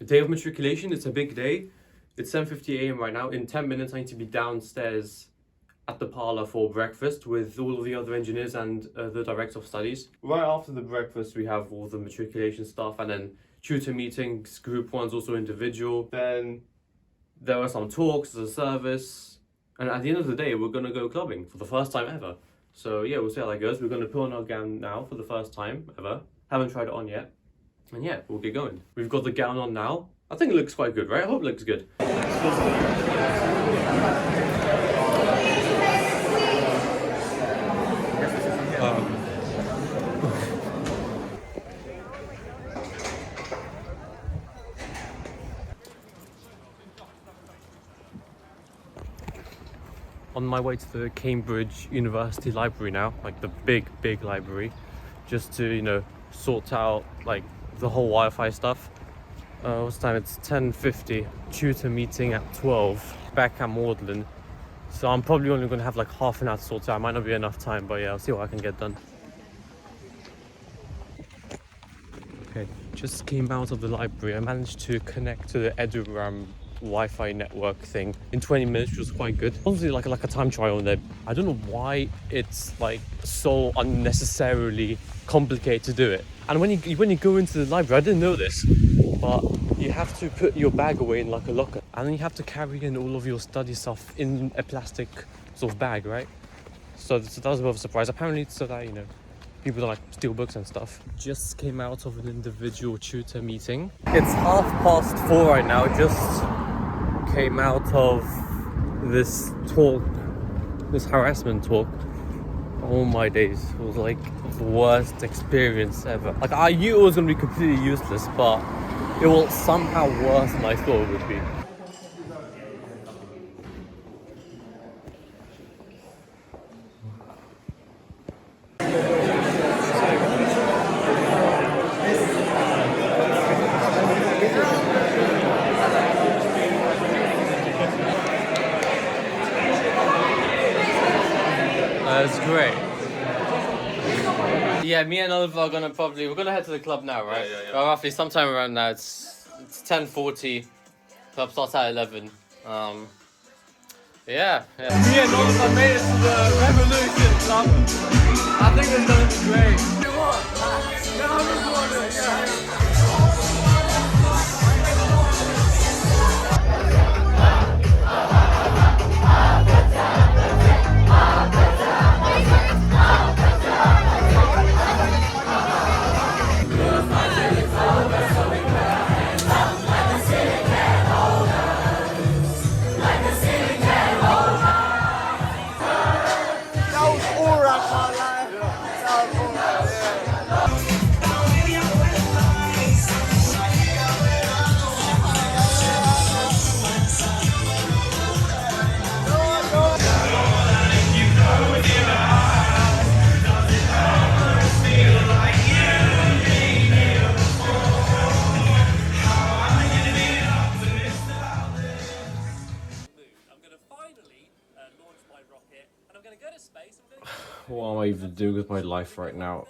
The day of matriculation, it's a big day. It's 7:50 a.m. right now. In 10 minutes, I need to be downstairs at the parlour for breakfast with all of the other engineers and the director of studies. Right after the breakfast, we have all the matriculation stuff and then tutor meetings, group ones, also individual. Then there are some talks, there's a service. And at the end of the day, we're going to go clubbing for the first time ever. So yeah, we'll see how that goes. We're going to put on our gown now for the first time ever. Haven't tried it on yet. And yeah, we'll get going. We've got the gown on now. I think it looks quite good, right? I hope it looks good. On my way to the Cambridge University Library now, like the big library, just to, you know, sort out like the whole Wi-Fi stuff. What's the time? It's 10:50. Tutor meeting at 12 back at Magdalene. So I'm probably only going to have like half an hour to sort out. Might not be enough time, but yeah, I'll see what I can get done. Okay, just came out of the library. I managed to connect to the EduRAM Wi-Fi network thing in 20 minutes, which was quite good. Obviously like a time trial there. I don't know why it's like so unnecessarily complicated to do it. And when you go into the library, I didn't know this, but you have to put your bag away in like a locker, and then you have to carry in all of your study stuff in a plastic sort of bag, right? So that was a bit of a surprise. Apparently it's so that, you know, people don't like steal books and stuff. Just came out of an individual tutor meeting. It's 4:30 right now. Just came out of this talk, this harassment talk. Oh my days, it was like the worst experience ever. Like I knew it was going to be completely useless, but it was somehow worse than I thought it would be. That's great. Yeah, me and Oliver are we're gonna head to the club now, right? Yeah. Roughly sometime around now. It's 10:40. Club starts at 11. Yeah. Me and Oliver made it to the Revolution Club. I think it's gonna be great. What am I even doing with my life right now?